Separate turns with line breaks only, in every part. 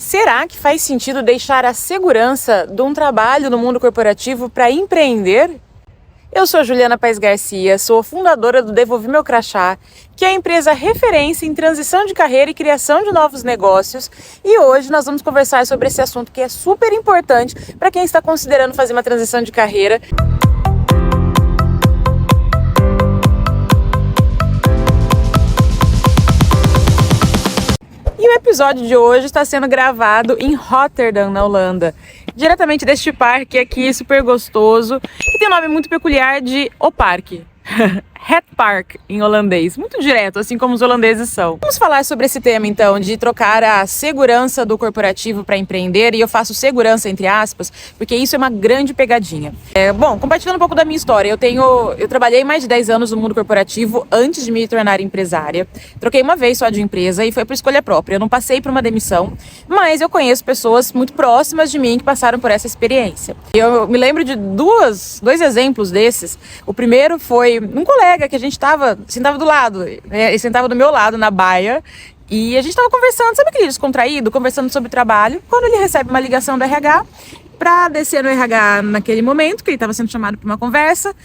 Será que faz sentido deixar a segurança de um trabalho no mundo corporativo para empreender? Eu sou Juliana Paes Garcia, sou fundadora do Devolvi Meu Crachá, que é a empresa referência em transição de carreira e criação de novos negócios. E hoje nós vamos conversar sobre esse assunto que é super importante para quem está considerando fazer uma transição de carreira. E o episódio de hoje está sendo gravado em Rotterdam, na Holanda, diretamente deste parque aqui, super gostoso, que tem um nome muito peculiar de O Parque. Het Park, em holandês, muito direto, assim como os holandeses são. Vamos falar sobre esse tema, então, de trocar a segurança do corporativo para empreender, e eu faço segurança entre aspas, porque isso é uma grande pegadinha. Bom, compartilhando um pouco da minha história, eu trabalhei mais de 10 anos no mundo corporativo antes de me tornar empresária. Troquei uma vez só de empresa e foi por escolha própria, eu não passei por uma demissão, mas eu conheço pessoas muito próximas de mim que passaram por essa experiência. Eu me lembro de dois exemplos desses. O primeiro foi um colega que a gente sentava do lado, né? Ele sentava do meu lado na baia e a gente estava conversando, sabe aquele descontraído, conversando sobre trabalho, quando ele recebe uma ligação do RH para descer no RH naquele momento, que ele estava sendo chamado para uma conversa,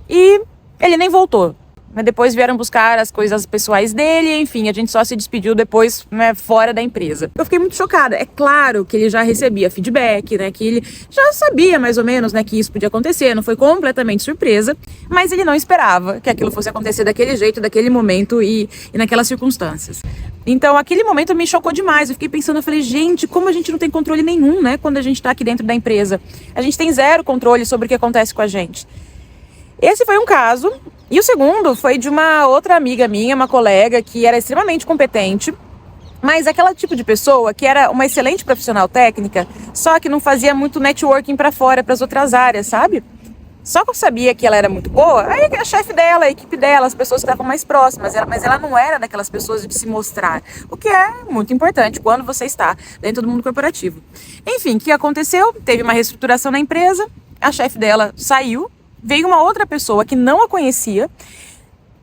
e ele nem voltou. Depois vieram buscar as coisas pessoais dele, enfim, a gente só se despediu depois, né, fora da empresa. Eu fiquei muito chocada. É claro que ele já recebia feedback, né, que ele já sabia mais ou menos, né, que isso podia acontecer, não foi completamente surpresa, mas ele não esperava que aquilo fosse acontecer daquele jeito, daquele momento e naquelas circunstâncias. Então, aquele momento me chocou demais. Eu fiquei pensando, eu falei, gente, como a gente não tem controle nenhum, né, quando a gente tá aqui dentro da empresa. A gente tem zero controle sobre o que acontece com a gente. Esse foi um caso, e o segundo foi de uma outra amiga minha, uma colega que era extremamente competente, mas aquela tipo de pessoa que era uma excelente profissional técnica, só que não fazia muito networking para fora, para as outras áreas, sabe? Só que eu sabia que ela era muito boa, aí a chefe dela, a equipe dela, as pessoas que estavam mais próximas, mas ela não era daquelas pessoas de se mostrar, o que é muito importante quando você está dentro do mundo corporativo. Enfim, o que aconteceu? Teve uma reestruturação na empresa, a chefe dela saiu, veio uma outra pessoa que não a conhecia,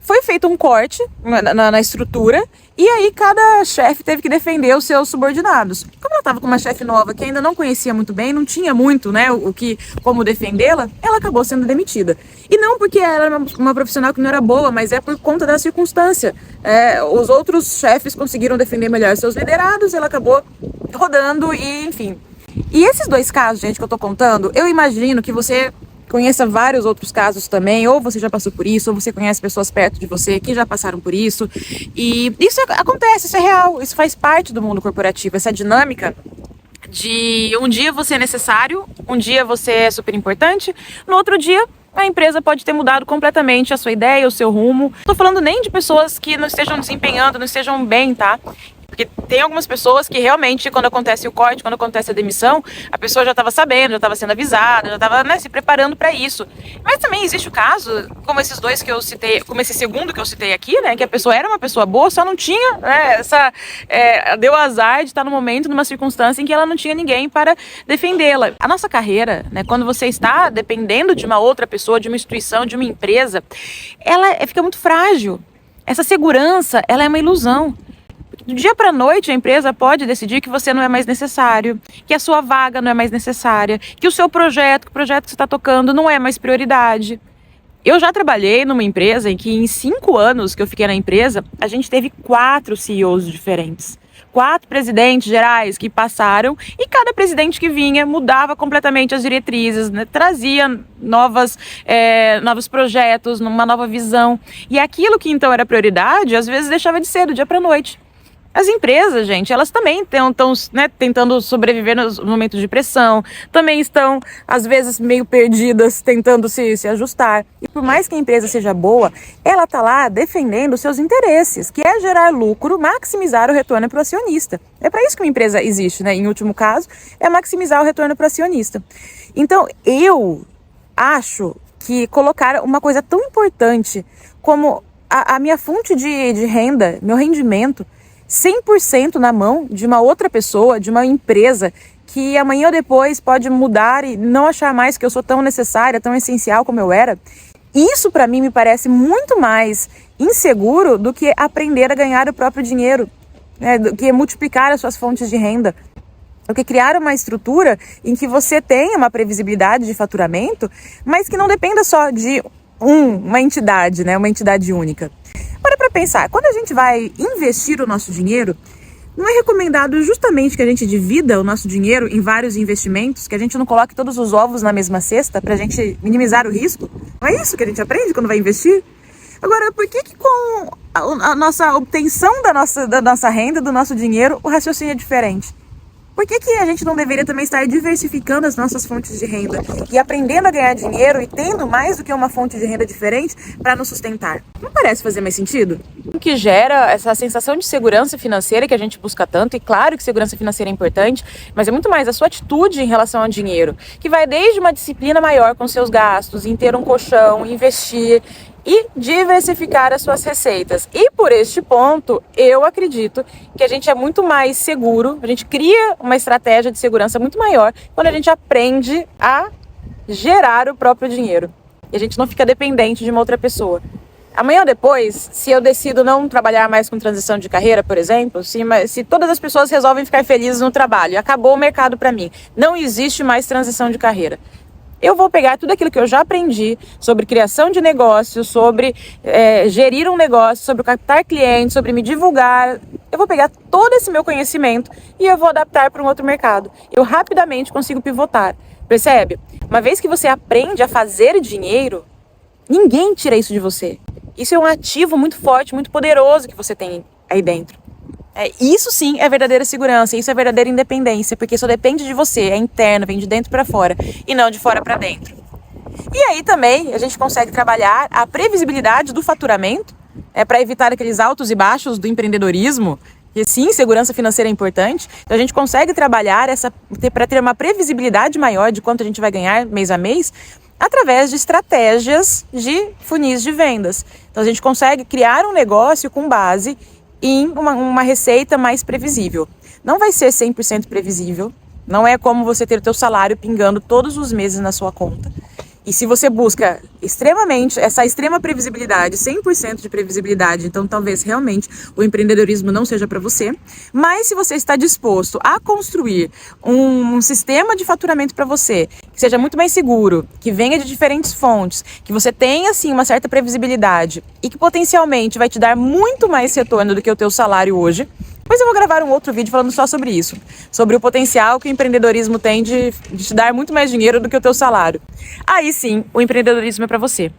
foi feito um corte na estrutura, e aí cada chefe teve que defender os seus subordinados. Como ela estava com uma chefe nova que ainda não conhecia muito bem, não tinha muito, né, como defendê-la, ela acabou sendo demitida. E não porque ela era uma profissional que não era boa, mas é por conta da circunstância. Os outros chefes conseguiram defender melhor seus liderados, ela acabou rodando e, enfim. E esses dois casos, gente, que eu tô contando, eu imagino que você conheça vários outros casos também, ou você já passou por isso, ou você conhece pessoas perto de você que já passaram por isso, e isso acontece, isso é real, isso faz parte do mundo corporativo, essa dinâmica de um dia você é necessário, um dia você é super importante, no outro dia a empresa pode ter mudado completamente a sua ideia, o seu rumo. Não tô falando nem de pessoas que não estejam desempenhando, não estejam bem, tá? Porque tem algumas pessoas que realmente, quando acontece o corte, quando acontece a demissão, a pessoa já estava sabendo, já estava sendo avisada, já estava, né, se preparando para isso. Mas também existe o caso, como esses dois que eu citei, como esse segundo que eu citei aqui, né, que a pessoa era uma pessoa boa, só não tinha, né, deu azar de estar no momento, numa circunstância em que ela não tinha ninguém para defendê-la. A nossa carreira, né, quando você está dependendo de uma outra pessoa, de uma instituição, de uma empresa, ela fica muito frágil. Essa segurança, ela é uma ilusão. Do dia para a noite, a empresa pode decidir que você não é mais necessário, que a sua vaga não é mais necessária, que o seu projeto, que o projeto que você está tocando não é mais prioridade. Eu já trabalhei numa empresa em que, em 5 anos que eu fiquei na empresa, a gente teve 4 CEOs diferentes. 4 presidentes gerais que passaram, e cada presidente que vinha mudava completamente as diretrizes, né? Trazia novos projetos, uma nova visão. E aquilo que então era prioridade, às vezes deixava de ser do dia para a noite. As empresas, gente, elas também estão, né, tentando sobreviver nos momentos de pressão, também estão, às vezes, meio perdidas, tentando se ajustar. E por mais que a empresa seja boa, ela está lá defendendo os seus interesses, que é gerar lucro, maximizar o retorno para o acionista. É para isso que uma empresa existe, né? Em último caso, é maximizar o retorno para o acionista. Então, eu acho que colocar uma coisa tão importante como a minha fonte de renda, meu rendimento, 100% na mão de uma outra pessoa, de uma empresa que amanhã ou depois pode mudar e não achar mais que eu sou tão necessária, tão essencial como eu era. Isso para mim me parece muito mais inseguro do que aprender a ganhar o próprio dinheiro, né, do que multiplicar as suas fontes de renda. do que criar uma estrutura em que você tenha uma previsibilidade de faturamento, mas que não dependa só de uma entidade, né? Uma entidade única. Para pensar, quando a gente vai investir o nosso dinheiro, não é recomendado justamente que a gente divida o nosso dinheiro em vários investimentos, que a gente não coloque todos os ovos na mesma cesta para a gente minimizar o risco? Não é isso que a gente aprende quando vai investir? Agora, por que com a nossa obtenção da nossa renda, do nosso dinheiro, o raciocínio é diferente? Por que a gente não deveria também estar diversificando as nossas fontes de renda e aprendendo a ganhar dinheiro e tendo mais do que uma fonte de renda diferente para nos sustentar? Não parece fazer mais sentido? O que gera essa sensação de segurança financeira que a gente busca tanto, e claro que segurança financeira é importante, mas é muito mais a sua atitude em relação ao dinheiro, que vai desde uma disciplina maior com seus gastos, em ter um colchão, investir e diversificar as suas receitas. E por este ponto, eu acredito que a gente é muito mais seguro, a gente cria uma estratégia de segurança muito maior quando a gente aprende a gerar o próprio dinheiro. E a gente não fica dependente de uma outra pessoa. Amanhã ou depois, se eu decido não trabalhar mais com transição de carreira, por exemplo, se todas as pessoas resolvem ficar felizes no trabalho, acabou o mercado para mim, não existe mais transição de carreira. Eu vou pegar tudo aquilo que eu já aprendi sobre criação de negócios, sobre gerir um negócio, sobre captar clientes, sobre me divulgar. Eu vou pegar todo esse meu conhecimento e eu vou adaptar para um outro mercado. Eu rapidamente consigo pivotar. Percebe? Uma vez que você aprende a fazer dinheiro, ninguém tira isso de você. Isso é um ativo muito forte, muito poderoso que você tem aí dentro. Isso sim é verdadeira segurança, isso é verdadeira independência, porque só depende de você, é interno, vem de dentro para fora e não de fora para dentro. E aí também a gente consegue trabalhar a previsibilidade do faturamento, para evitar aqueles altos e baixos do empreendedorismo, que sim, segurança financeira é importante. Então a gente consegue trabalhar para ter uma previsibilidade maior de quanto a gente vai ganhar mês a mês, através de estratégias de funis de vendas. Então a gente consegue criar um negócio com base em uma receita mais previsível. Não vai ser 100% previsível, não é como você ter o teu salário pingando todos os meses na sua conta. E se você busca essa extrema previsibilidade, 100% de previsibilidade, então talvez realmente o empreendedorismo não seja para você. Mas se você está disposto a construir um sistema de faturamento para você, que seja muito mais seguro, que venha de diferentes fontes, que você tenha assim uma certa previsibilidade e que potencialmente vai te dar muito mais retorno do que o teu salário hoje, depois eu vou gravar um outro vídeo falando só sobre isso, sobre o potencial que o empreendedorismo tem de te dar muito mais dinheiro do que o teu salário. Aí sim, o empreendedorismo é para você.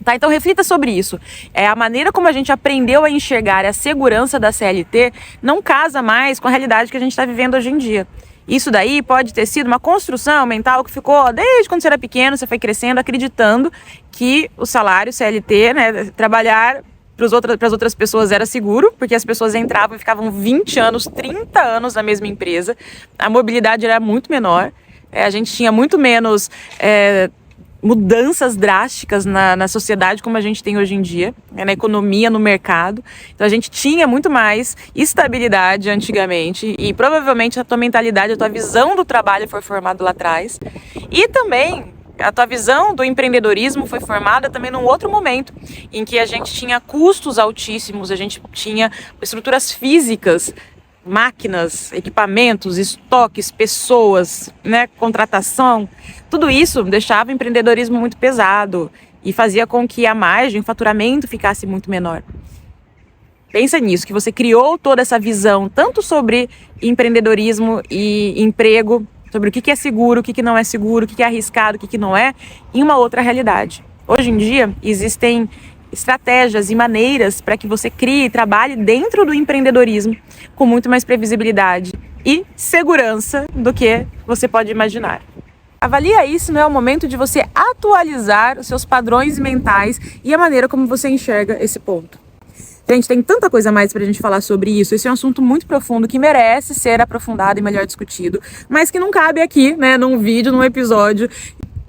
Tá? Então reflita sobre isso. A maneira como a gente aprendeu a enxergar a segurança da CLT não casa mais com a realidade que a gente está vivendo hoje em dia. Isso daí pode ter sido uma construção mental que ficou desde quando você era pequeno, você foi crescendo, acreditando que o salário CLT, né, trabalhar para as outras pessoas era seguro, porque as pessoas entravam e ficavam 20 anos, 30 anos na mesma empresa, a mobilidade era muito menor, a gente tinha muito menos mudanças drásticas na sociedade como a gente tem hoje em dia, na economia, no mercado. Então a gente tinha muito mais estabilidade antigamente e provavelmente a tua mentalidade, a tua visão do trabalho foi formada lá atrás. E também a tua visão do empreendedorismo foi formada também num outro momento, em que a gente tinha custos altíssimos, a gente tinha estruturas físicas, máquinas, equipamentos, estoques, pessoas, né, contratação. Tudo isso deixava o empreendedorismo muito pesado e fazia com que a margem, o faturamento ficasse muito menor. Pensa nisso, que você criou toda essa visão, tanto sobre empreendedorismo e emprego, sobre o que é seguro, o que não é seguro, o que é arriscado, o que não é, em uma outra realidade. Hoje em dia, existem estratégias e maneiras para que você crie e trabalhe dentro do empreendedorismo com muito mais previsibilidade e segurança do que você pode imaginar. Avalie aí se não é o momento de você atualizar os seus padrões mentais e a maneira como você enxerga esse ponto. Gente, tem tanta coisa a mais pra gente falar sobre isso. Esse é um assunto muito profundo que merece ser aprofundado e melhor discutido, mas que não cabe aqui, né, num vídeo, num episódio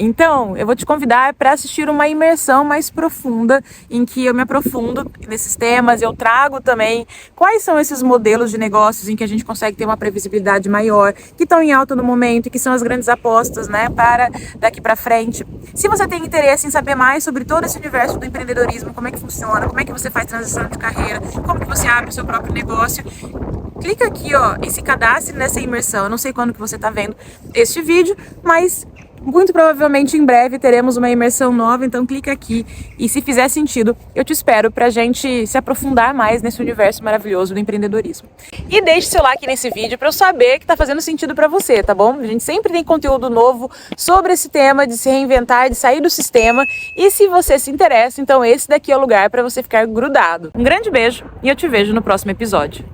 Então, eu vou te convidar para assistir uma imersão mais profunda, em que eu me aprofundo nesses temas, eu trago também quais são esses modelos de negócios em que a gente consegue ter uma previsibilidade maior, que estão em alta no momento e que são as grandes apostas, né, para daqui para frente. Se você tem interesse em saber mais sobre todo esse universo do empreendedorismo, como é que funciona, como é que você faz transição de carreira, como que você abre o seu próprio negócio, clica aqui, ó, e se cadastre nessa imersão. Eu não sei quando que você está vendo este vídeo, mas muito provavelmente em breve teremos uma imersão nova, então clica aqui e se fizer sentido, eu te espero pra gente se aprofundar mais nesse universo maravilhoso do empreendedorismo. E deixe seu like nesse vídeo pra eu saber que tá fazendo sentido pra você, tá bom? A gente sempre tem conteúdo novo sobre esse tema de se reinventar, de sair do sistema, e se você se interessa, então esse daqui é o lugar pra você ficar grudado. Um grande beijo e eu te vejo no próximo episódio.